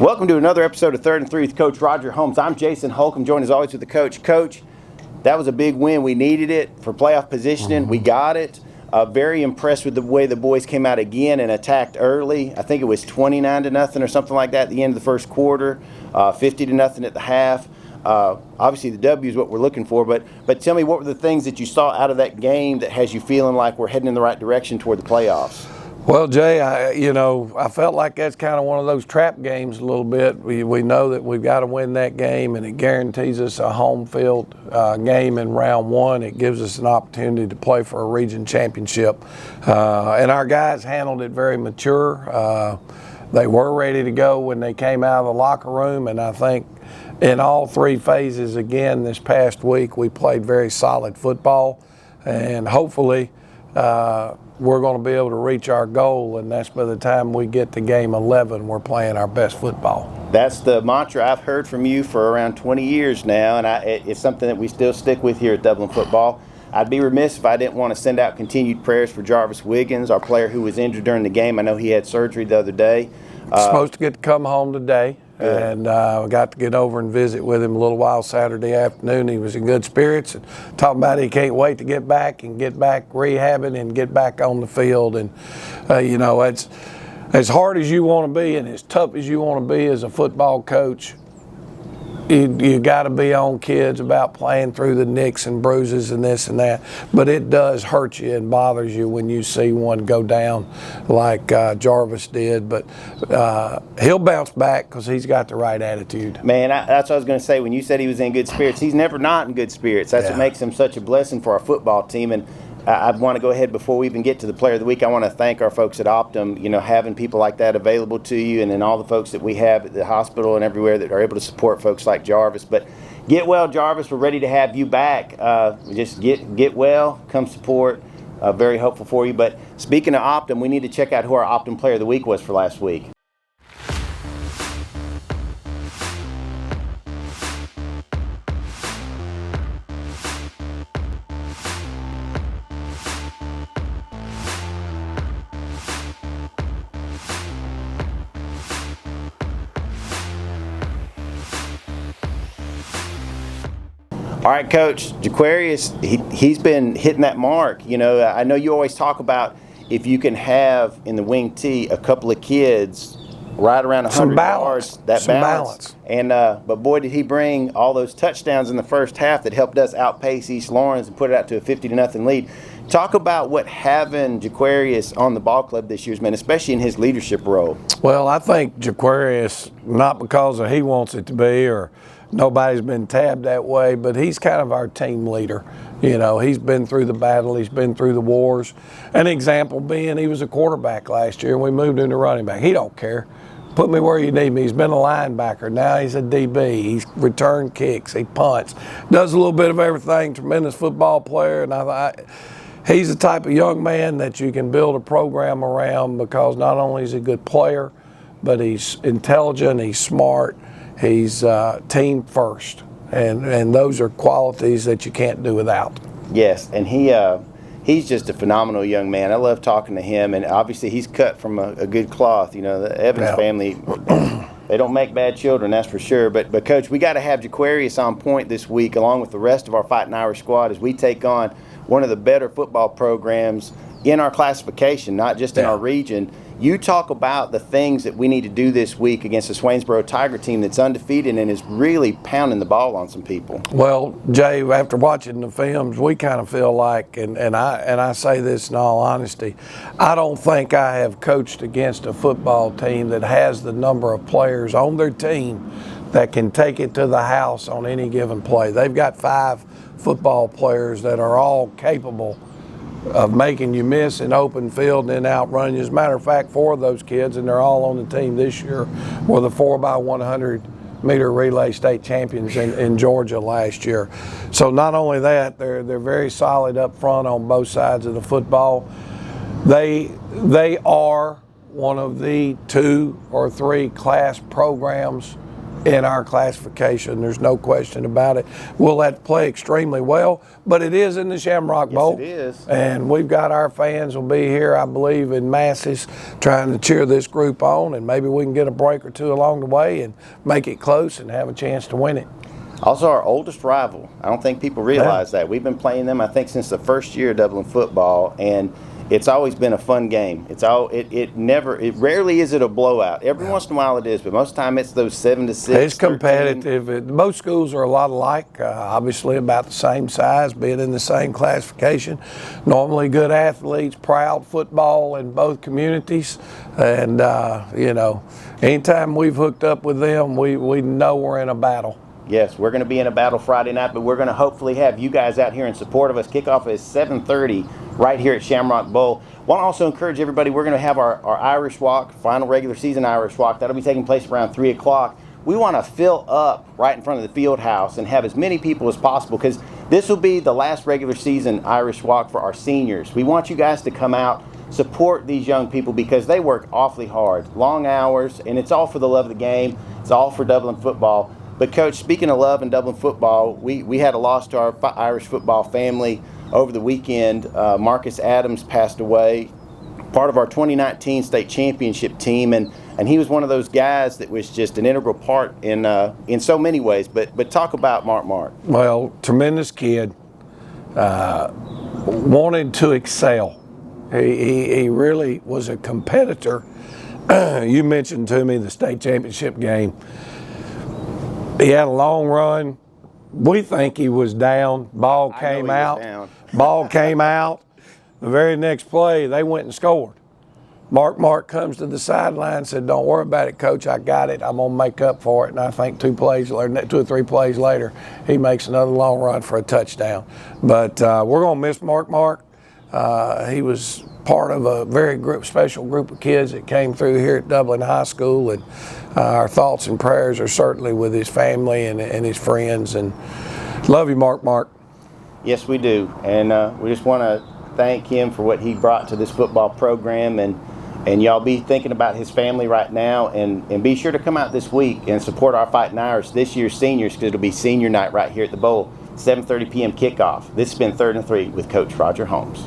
Welcome to another episode of Third and Three with Coach Roger Holmes. I'm Jason Holcomb, joined as always with the coach. Coach, that was a big win. We needed it for playoff positioning. We got it. Very impressed with the way the boys came out again and attacked early. I think it was 29-0 or something like that at the end of the first quarter, 50-0 at the half. Obviously the W is what we're looking for, but tell me, what were the things that you saw out of that game that has you feeling like we're heading in the right direction toward the playoffs? Well, Jay, I felt like that's kind of one of those trap games a little bit. We know that we've got to win that game, and it guarantees us a home field game in round one. It gives us an opportunity to play for a region championship. And our guys handled it very mature. They were ready to go when they came out of the locker room, and I think in all three phases again this past week we played very solid football, and hopefully we're going to be able to reach our goal, and that's by the time we get to game 11, we're playing our best football. That's the mantra I've heard from you for around 20 years now, and it's something that we still stick with here at Dublin Football. I'd be remiss if I didn't want to send out continued prayers for Jarvis Wiggins, our player who was injured during the game. I know he had surgery the other day. Supposed to get to come home today. Good. And got to get over and visit with him a little while Saturday afternoon. He was in good spirits and talking about he can't wait to get back rehabbing and get back on the field. And, it's as hard as you want to be and as tough as you want to be as a football coach. You got to be on kids about playing through the nicks and bruises and this and that, but it does hurt you and bothers you when you see one go down like Jarvis did. But he'll bounce back because he's got the right attitude. Man, that's what I was going to say. When you said he was in good spirits, he's never not in good spirits. That's what makes him such a blessing for our football team. And I want to go ahead before we even get to the player of the week. I want to thank our folks at Optim, having people like that available to you, and then all the folks that we have at the hospital and everywhere that are able to support folks like Jarvis. But get well, Jarvis. We're ready to have you back. Just get well, come support. Very hopeful for you. But speaking of Optim, we need to check out who our Optim player of the week was for last week. All right, Coach, Jaquarius, he's been hitting that mark. I know you always talk about if you can have in the wing tee a couple of kids right around 100 yards, that balance. And but boy, did he bring all those touchdowns in the first half that helped us outpace East Lawrence and put it out to a 50-0 lead. Talk about what having Jaquarius on the ball club this year's meant, especially in his leadership role. Well, I think Jaquarius, not because he wants it to be or nobody's been tabbed that way, but he's kind of our team leader. He's been through the battle, he's been through the wars. An example being he was a quarterback last year and we moved him to running back. He don't care. Put me where you need me. He's been a linebacker. Now he's a DB. He's returned kicks. He punts. Does a little bit of everything. Tremendous football player. And he's the type of young man that you can build a program around because not only is he a good player, but he's intelligent, he's smart, he's team first. And those are qualities that you can't do without. Yes, and he's just a phenomenal young man. I love talking to him, and obviously he's cut from a good cloth. The Evans family, they don't make bad children, that's for sure. But Coach, we got to have Jaquarius on point this week, along with the rest of our Fighting Irish squad, as we take on one of the better football programs in our classification, not just in our region. You talk about the things that we need to do this week against the Swainsboro Tiger team that's undefeated and is really pounding the ball on some people. Well, Jay, after watching the films, we kind of feel like, and I say this in all honesty, I don't think I have coached against a football team that has the number of players on their team that can take it to the house on any given play. They've got 5 football players that are all capable of making you miss in open field and then outrun you. As a matter of fact, 4 of those kids, and they're all on the team this year, were the 4x100 meter relay state champions in Georgia last year. So not only that, they're very solid up front on both sides of the football. They are one of the 2 or 3 class programs in our classification. There's no question about it. We'll have to play extremely well, but it is in the Shamrock Bowl. Yes, it is. And we've got our fans will be here, I believe, in masses trying to cheer this group on, and maybe we can get a break or two along the way and make it close and have a chance to win it. Also, our oldest rival. I don't think people realize that. We've been playing them, I think, since the first year of Dublin football, and it's always been a fun game. It rarely is it a blowout. Every once in a while it is, but most of the time it's those 7-6. It's competitive. Most schools are a lot alike, obviously about the same size, being in the same classification. Normally good athletes, proud football in both communities, and anytime we've hooked up with them, we know we're in a battle. Yes, we're going to be in a battle Friday night, but we're going to hopefully have you guys out here in support of us. Kickoff is 7:30 right here at Shamrock Bowl. Want to also encourage everybody, we're going to have our Irish Walk, final regular season Irish Walk. That'll be taking place around 3 o'clock. We want to fill up right in front of the field house and have as many people as possible, because this will be the last regular season Irish Walk for our seniors. We want you guys to come out, support these young people, because they work awfully hard, long hours, and it's all for the love of the game. It's all for Dublin football. But, Coach, speaking of love and Dublin football, we had a loss to our Irish football family over the weekend. Marcus Adams passed away, part of our 2019 state championship team, and he was one of those guys that was just an integral part in so many ways. But talk about Mark. Well, tremendous kid, wanted to excel. He really was a competitor. You mentioned to me the state championship game. He had a long run. We think he was down. Ball came out. Ball came out. The very next play, they went and scored. Mark comes to the sideline and said, "Don't worry about it, Coach. I got it. I'm going to make up for it." And I think 2 or 3 plays later, he makes another long run for a touchdown. But we're going to miss Mark. He was part of a very special group of kids that came through here at Dublin High School, and our thoughts and prayers are certainly with his family and his friends. And love you, Mark. Yes, we do, and we just want to thank him for what he brought to this football program, and y'all be thinking about his family right now, and be sure to come out this week and support our Fighting Irish, this year's seniors, because it'll be senior night right here at the Bowl, 7:30 p.m. kickoff. This has been 3rd and 3 with Coach Roger Holmes.